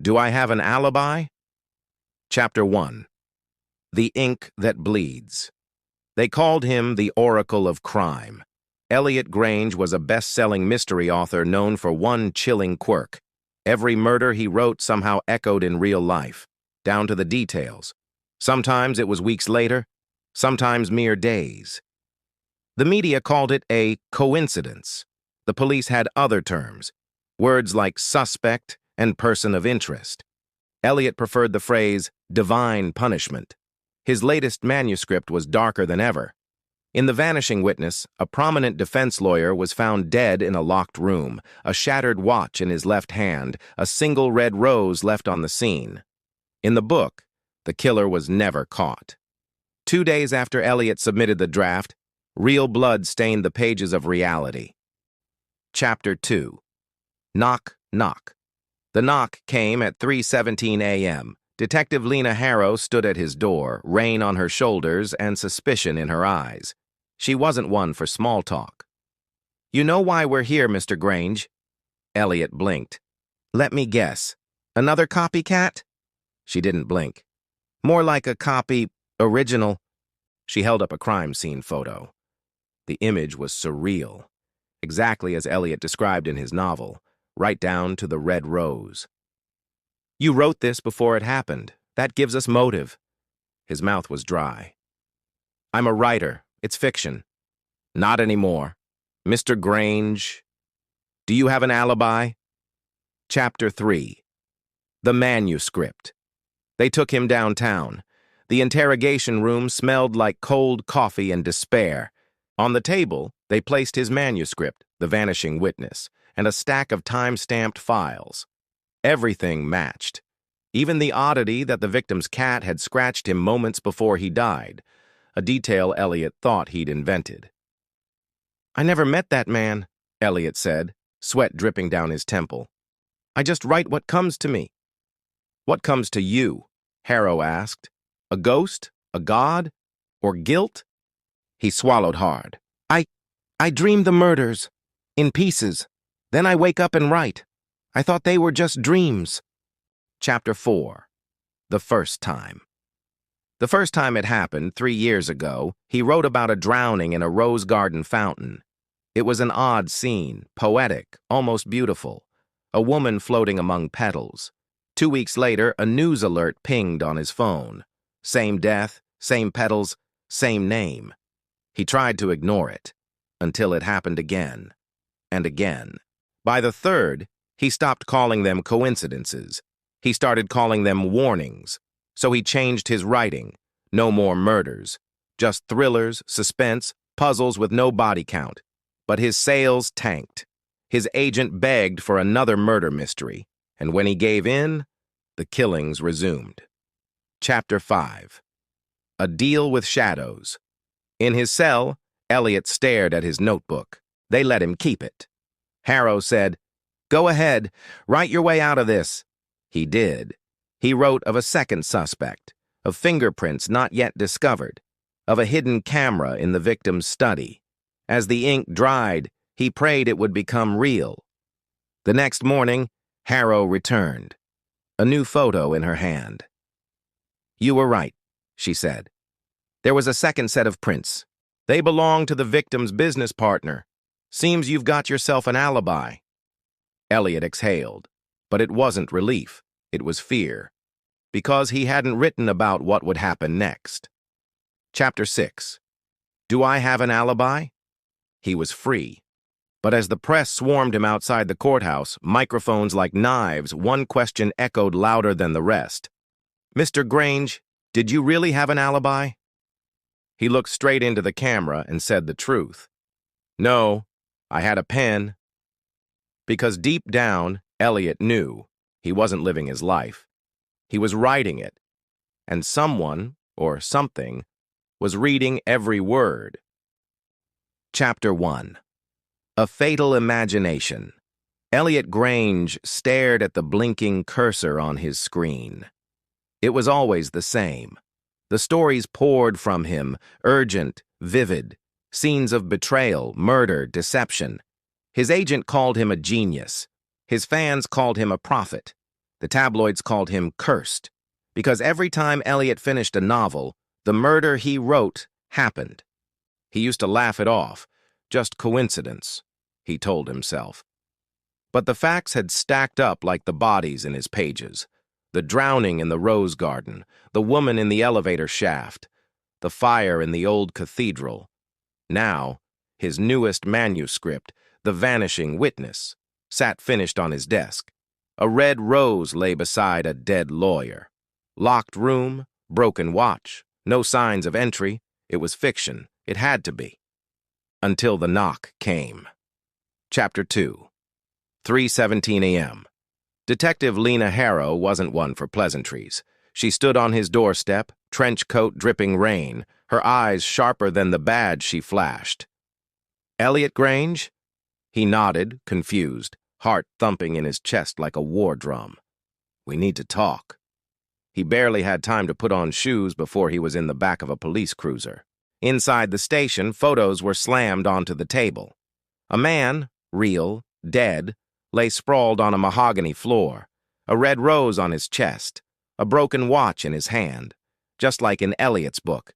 Do I have an alibi? Chapter 1. The Ink That Bleeds. They called him the Oracle of Crime. Elliot Grange was a best-selling mystery author known for one chilling quirk. Every murder he wrote somehow echoed in real life, down to the details. Sometimes it was weeks later, sometimes mere days. The media called it a coincidence. The police had other terms, words like suspect and person of interest. Elliot preferred the phrase divine punishment. His latest manuscript was darker than ever. In The Vanishing Witness, a prominent defense lawyer was found dead in a locked room, a shattered watch in his left hand, a single red rose left on the scene. In the book, the killer was never caught. 2 days after Elliot submitted the draft, real blood stained the pages of reality. Chapter 2. Knock, knock. The knock came at 3:17 a.m. Detective Lena Harrow stood at his door, rain on her shoulders and suspicion in her eyes. She wasn't one for small talk. "You know why we're here, Mr. Grange?" Elliot blinked. "Let me guess. Another copycat?" She didn't blink. "More like a original." She held up a crime scene photo. The image was surreal, exactly as Elliot described in his novel, right down to the red rose. "You wrote this before it happened. That gives us motive." His mouth was dry. "I'm a writer. It's fiction." "Not anymore. Mr. Grange, do you have an alibi?" Chapter 3. The Manuscript. They took him downtown. The interrogation room smelled like cold coffee and despair. On the table, they placed his manuscript, The Vanishing Witness, and a stack of time-stamped files. Everything matched. Even the oddity that the victim's cat had scratched him moments before he died, a detail Elliot thought he'd invented. "I never met that man," Elliot said, sweat dripping down his temple. "I just write what comes to me." "What comes to you?" Harrow asked. "A ghost? A god? Or guilt?" He swallowed hard. I dream the murders. In pieces. Then I wake up and write. I thought they were just dreams." Chapter 4. The First Time. The first time it happened, 3 years ago, he wrote about a drowning in a rose garden fountain. It was an odd scene, poetic, almost beautiful. A woman floating among petals. 2 weeks later, a news alert pinged on his phone. Same death, same petals, same name. He tried to ignore it, until it happened again, and again. By the third, he stopped calling them coincidences. He started calling them warnings. So he changed his writing. No more murders. Just thrillers, suspense, puzzles with no body count. But his sales tanked. His agent begged for another murder mystery, and when he gave in, the killings resumed. Chapter 5. A Deal with Shadows. In his cell, Elliot stared at his notebook. They let him keep it. Harrow said, "Go ahead, write your way out of this." He did. He wrote of a second suspect, of fingerprints not yet discovered, of a hidden camera in the victim's study. As the ink dried, he prayed it would become real. The next morning, Harrow returned, a new photo in her hand. "You were right," she said. "There was a second set of prints. They belong to the victim's business partner. Seems you've got yourself an alibi." Elliot exhaled, but it wasn't relief. It was fear, because he hadn't written about what would happen next. Chapter 6. Do I have an alibi? He was free. But as the press swarmed him outside the courthouse, microphones like knives, one question echoed louder than the rest. "Mr. Grange, did you really have an alibi?" He looked straight into the camera and said the truth. "No, I had a pen." Because deep down, Elliot knew he wasn't living his life. He was writing it, and someone, or something, was reading every word. Chapter 1. A Fatal Imagination. Elliot Grange stared at the blinking cursor on his screen. It was always the same. The stories poured from him, urgent, vivid, scenes of betrayal, murder, deception. His agent called him a genius. His fans called him a prophet. The tabloids called him cursed, because every time Elliot finished a novel, the murder he wrote happened. He used to laugh it off, just coincidence, he told himself. But the facts had stacked up like the bodies in his pages. The drowning in the rose garden, the woman in the elevator shaft, the fire in the old cathedral. Now, his newest manuscript, The Vanishing Witness, sat finished on his desk. A red rose lay beside a dead lawyer. Locked room, broken watch, no signs of entry. It was fiction. It had to be. Until the knock came. Chapter 2. 3:17 a.m. Detective Lena Harrow wasn't one for pleasantries. She stood on his doorstep, trench coat dripping rain, her eyes sharper than the badge she flashed. "Elliot Grange?" He nodded, confused, heart thumping in his chest like a war drum. "We need to talk." He barely had time to put on shoes before he was in the back of a police cruiser. Inside the station, photos were slammed onto the table. A man, real, dead, lay sprawled on a mahogany floor, a red rose on his chest, a broken watch in his hand, just like in Elliot's book.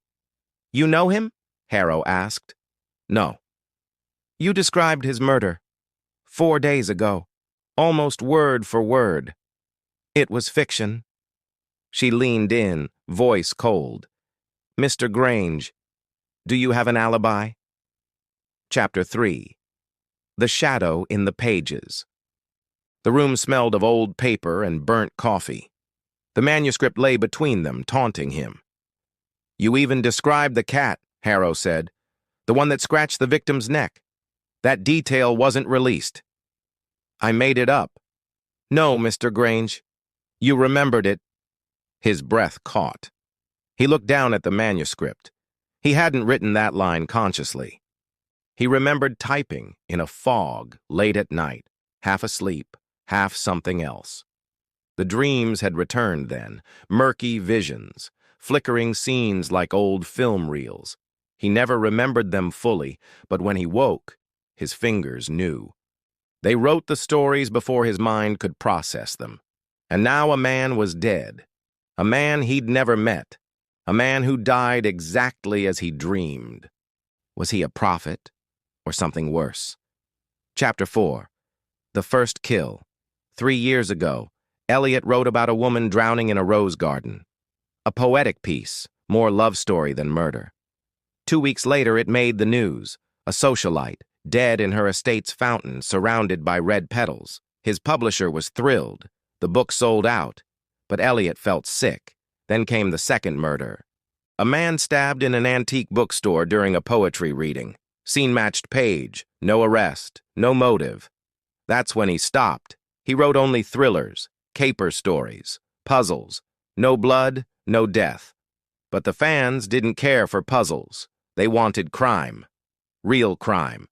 "You know him?" Harrow asked. "No." "You described his murder 4 days ago, almost word for word." "It was fiction." She leaned in, voice cold. "Mr. Grange, do you have an alibi?" Chapter 3. The Shadow in the Pages. The room smelled of old paper and burnt coffee. The manuscript lay between them, taunting him. "You even described the cat," Harrow said. "The one that scratched the victim's neck. That detail wasn't released." "I made it up." "No, Mr. Grange. You remembered it." His breath caught. He looked down at the manuscript. He hadn't written that line consciously. He remembered typing in a fog late at night, half asleep, half something else. The dreams had returned then, murky visions, flickering scenes like old film reels. He never remembered them fully, but when he woke, his fingers knew. They wrote the stories before his mind could process them. And now a man was dead. A man he'd never met. A man who died exactly as he dreamed. Was he a prophet, or something worse? Chapter 4. The First Kill. 3 years ago, Elliot wrote about a woman drowning in a rose garden. A poetic piece, more love story than murder. 2 weeks later, it made the news. A socialite, dead in her estate's fountain, surrounded by red petals. His publisher was thrilled. The book sold out. But Elliot felt sick. Then came the second murder. A man stabbed in an antique bookstore during a poetry reading. Scene-matched page, no arrest, no motive. That's when he stopped. He wrote only thrillers, caper stories, puzzles. No blood, no death. But the fans didn't care for puzzles. They wanted crime. Real crime.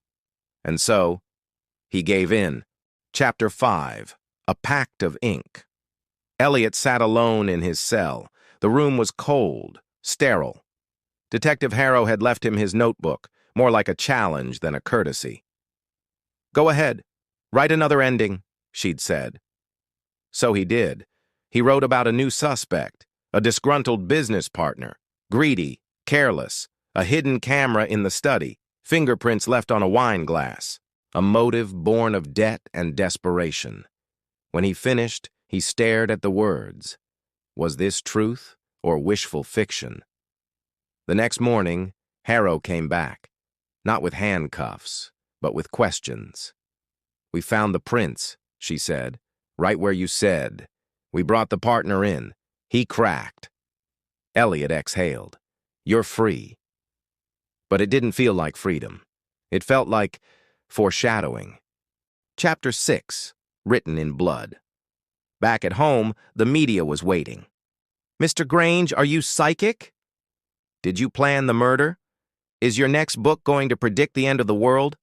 And so, he gave in. Chapter 5. A Pact of Ink. Elliot sat alone in his cell. The room was cold, sterile. Detective Harrow had left him his notebook, more like a challenge than a courtesy. "Go ahead. Write another ending," she'd said. So he did. He wrote about a new suspect, a disgruntled business partner, greedy, careless, a hidden camera in the study, fingerprints left on a wine glass, a motive born of debt and desperation. When he finished, he stared at the words. Was this truth or wishful fiction? The next morning, Harrow came back, not with handcuffs, but with questions. "We found the prints," she said, "right where you said. We brought the partner in. He cracked." Elliot exhaled. "You're free." But it didn't feel like freedom. It felt like foreshadowing. Chapter 6, written in blood. Back at home, the media was waiting. "Mr. Grange, are you psychic? Did you plan the murder? Is your next book going to predict the end of the world?"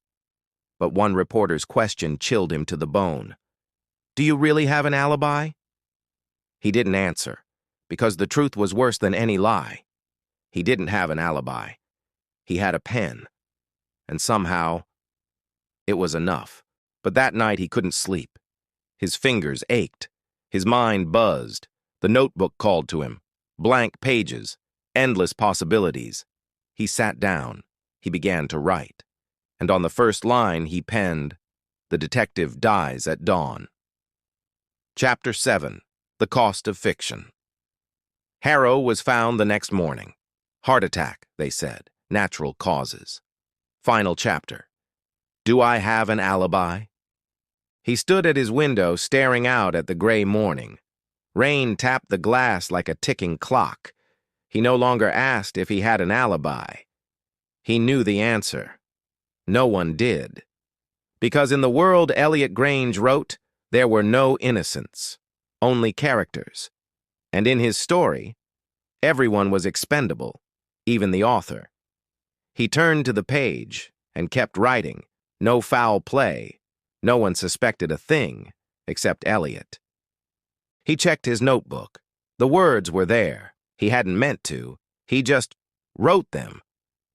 But one reporter's question chilled him to the bone. "Do you really have an alibi?" He didn't answer, because the truth was worse than any lie. He didn't have an alibi. He had a pen. And somehow, it was enough. But that night he couldn't sleep. His fingers ached. His mind buzzed. The notebook called to him. Blank pages. Endless possibilities. He sat down. He began to write. And on the first line he penned, "The detective dies at dawn." Chapter 7. The Cost of Fiction. Harrow was found the next morning. Heart attack, they said. Natural causes. Final chapter. Do I have an alibi? He stood at his window staring out at the gray morning. Rain tapped the glass like a ticking clock. He no longer asked if he had an alibi. He knew the answer. No one did. Because in the world Elliot Grange wrote, there were no innocents, only characters. And in his story, everyone was expendable, even the author. He turned to the page and kept writing. No foul play. No one suspected a thing, except Elliot. He checked his notebook. The words were there. He hadn't meant to. He just wrote them.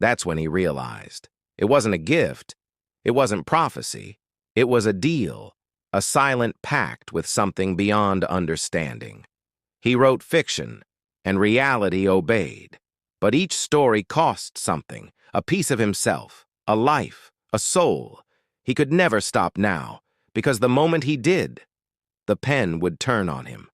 That's when he realized. It wasn't a gift. It wasn't prophecy. It was a deal, a silent pact with something beyond understanding. He wrote fiction, and reality obeyed. But each story cost something, a piece of himself, a life, a soul. He could never stop now, because the moment he did, the pen would turn on him.